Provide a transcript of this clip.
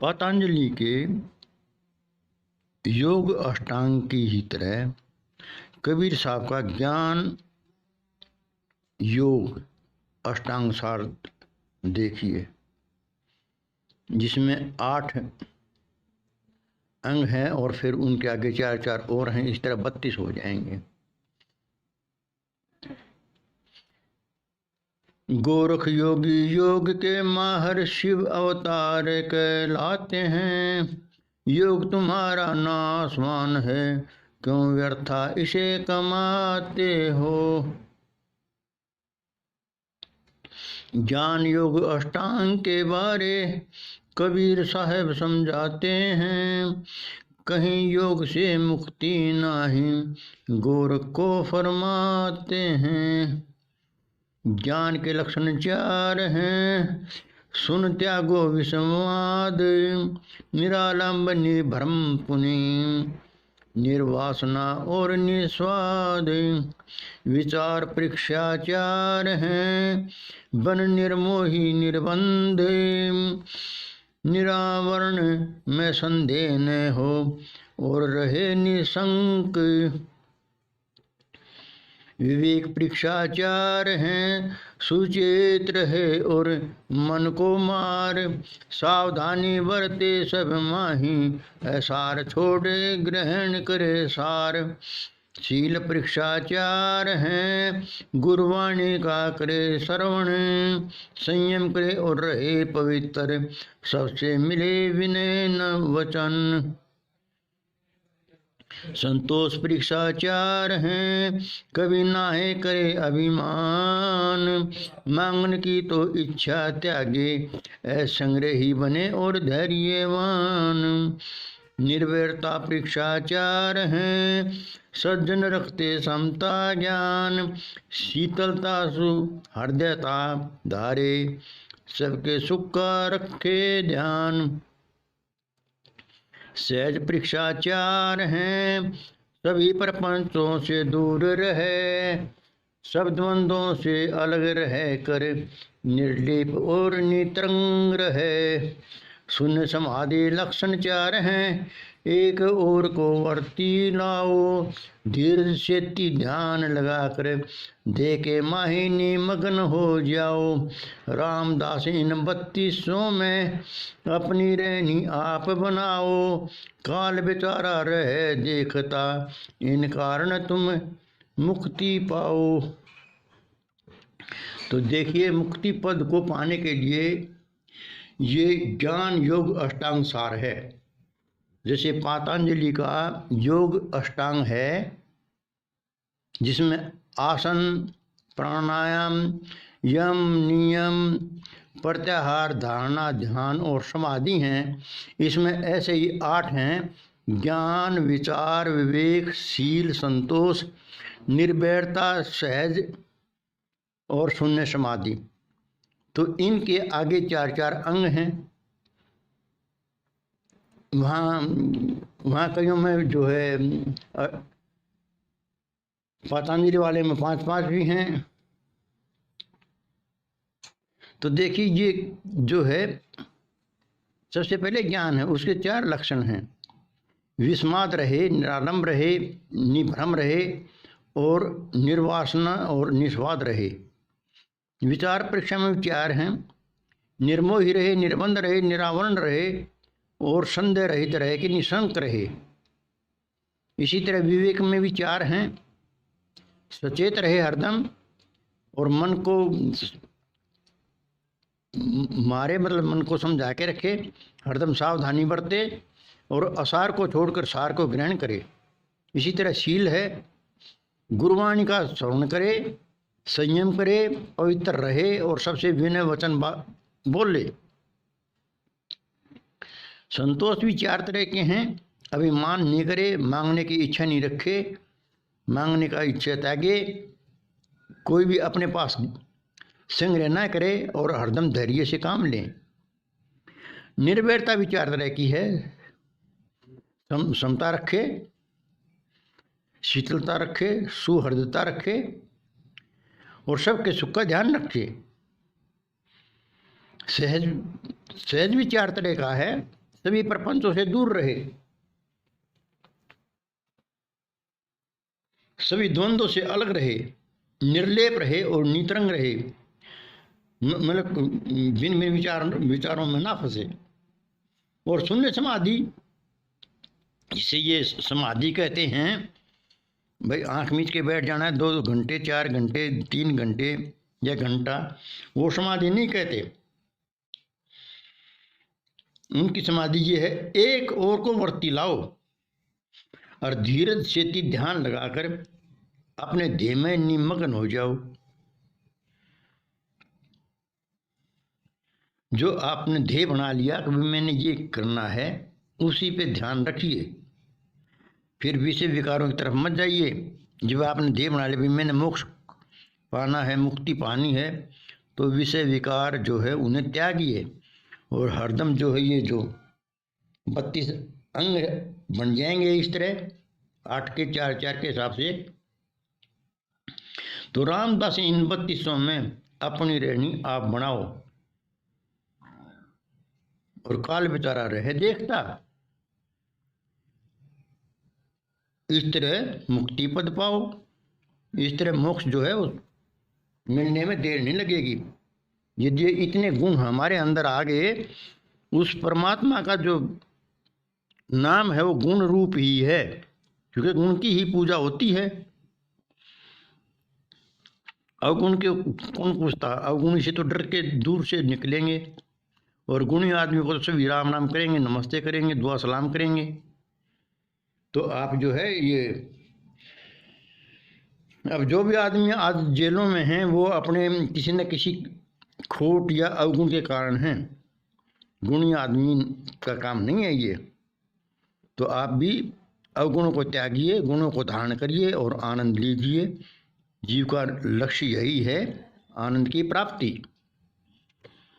पतंजलि के योग अष्टांग की ही तरह कबीर साहब का ज्ञान योग अष्टांग सार देखिए, जिसमें 8 अंग हैं और फिर उनके आगे 4 और हैं। इस तरह 32 हो जाएंगे। गोरख योगी योग के माहर शिव अवतार कहलाते हैं। योग तुम्हारा नासवान है, क्यों व्यर्था इसे कमाते हो। ज्ञान योग अष्टांग के बारे कबीर साहब समझाते हैं। कहीं योग से मुक्ति नहीं, गोरख को फरमाते हैं। ज्ञान के लक्षण 4 हैं। सुन त्यागो विसंवाद, निरालंब निर्भ्रम पुनि, निर्वासना और निस्वाद। विचार परीक्षा 4 हैं। बन निर्मोही निर्बंध, निरावरण में संदेह न हो और रहे निशंक। विवेक परीक्षा 4 हैं। सुचेत रहे और मन को मार, सावधानी बरते सब माही, ऐसार छोड़े ग्रहण करे सार। शील परीक्षा 4 हैं। गुरुवाणी का करे श्रवण, संयम करे और रहे पवित्र, सबसे मिले विनय न वचन। संतोष परीक्षा 4 हैं। कभी नाहे करे अभिमान, मांगन की तो इच्छा त्यागे, असंग्रही बने और धैर्यवान। निर्वैरता परीक्षा 4 हैं। सज्जन रखते समता ज्ञान, शीतलता सुहृदयता धारे, सबके सुख का रखे ध्यान। सहज परीक्षा 4 हैं। सभी प्रपंचों से दूर रहे, सब द्वंद्वों से अलग रहे कर, निर्लिप और नितरंग रहे। शून्य समाधि लक्षण 4 हैं। एक और को वर्ती लाओ, धीरज से ध्यान लगाकर देखे माहिनी मग्न हो जाओ। रामदास इन 32 में अपनी रहनी आप बनाओ, काल बेचारा रहे देखता, इन कारण तुम मुक्ति पाओ। तो देखिए, मुक्ति पद को पाने के लिए ये ज्ञान योग अष्टांग सार है। जैसे पतंजलि का योग अष्टांग है, जिसमें आसन, प्राणायाम, यम, नियम, प्रत्याहार, धारणा, ध्यान और समाधि हैं। इसमें ऐसे ही 8 हैं। ज्ञान, विचार, विवेक, शील, संतोष, निर्भयता, सहज और शून्य समाधि। तो इनके आगे 4 अंग हैं। वहाँ कईयों में जो है, पतंजलि वाले में 5 भी हैं। तो देखिए, ये जो है सबसे पहले ज्ञान है, उसके 4 लक्षण हैं। विस्माद रहे, निरालंब रहे, निभ्रम रहे और निर्वासना और निस्वाद रहे। विचार परीक्षा में 4 हैं। निर्मोही रहे, निर्बंध रहे, निरावरण रहे और संदेह रहित रहे कि निशंक रहे। इसी तरह विवेक में भी 4 हैं। सचेत रहे हरदम और मन को मारे, मतलब मन को समझा के रखे, हरदम सावधानी बरते और असार को छोड़कर सार को ग्रहण करे। इसी तरह शील है, गुरुवाणी का श्रवण करे, संयम करे, पवित्र रहे और सबसे विनय वचन बोले। संतोष भी 4 तरह के हैं। अभिमान नहीं करे, मांगने की इच्छा नहीं रखे, मांगने का इच्छा त्यागे, कोई भी अपने पास संग्रह न करे और हरदम धैर्य से काम लें। निर्भयता भी 4 तरह की है। समता रखे, शीतलता रखे, सुहृदता रखे और सबके सुख का ध्यान रखे। सहज भी 4 तरह का है। सभी प्रपंचों से दूर रहे, सभी द्वंद्वों से अलग रहे, निर्लेप रहे और नितरंग रहे, मतलब भिन्न भिन्न विचारों में ना फंसे। और शून्य समाधि, इसे ये समाधि कहते हैं। भाई आंख मीच के बैठ जाना है 2 घंटे 4 घंटे 3 घंटे या घंटा, वो समाधि नहीं कहते। उनकी समाधि ये है, एक और को वर्ती लाओ और धीरज से ध्यान लगाकर अपने ध्येय में निमग्न हो जाओ। जो आपने ध्येय बना लिया कि मैंने ये करना है, उसी पे ध्यान रखिए, फिर विषय विकारों की तरफ मत जाइए। जब आपने ध्येय बना लिया मैंने मोक्ष पाना है, मुक्ति पानी है, तो विषय विकार जो है उन्हें त्यागिए और हरदम जो है ये जो 32 अंग बन जाएंगे इस तरह 8 के 4 के हिसाब से। तो रामदास इन 32 में अपनी रहनी आप बनाओ और काल बेचारा रहे देखता। इस तरह मुक्ति पद पाओ, इस तरह मोक्ष जो है उस मिलने में देर नहीं लगेगी। यदि इतने गुण हमारे अंदर आ गए, उस परमात्मा का जो नाम है वो गुण रूप ही है, क्योंकि गुण की ही पूजा होती है। अवगुण के कौन पूछता, अवगुणी से तो डर के दूर से निकलेंगे, और गुणी आदमी को तो सभी राम नाम करेंगे, नमस्ते करेंगे, दुआ सलाम करेंगे। तो आप जो है ये, अब जो भी आदमी आज जेलों में हैं वो अपने किसी न किसी खोट या अवगुण के कारण हैं, गुणी आदमी का काम नहीं है ये। तो आप भी अवगुणों को त्यागिए, गुणों को धारण करिए और आनंद लीजिए। जीव का लक्ष्य यही है, आनंद की प्राप्ति।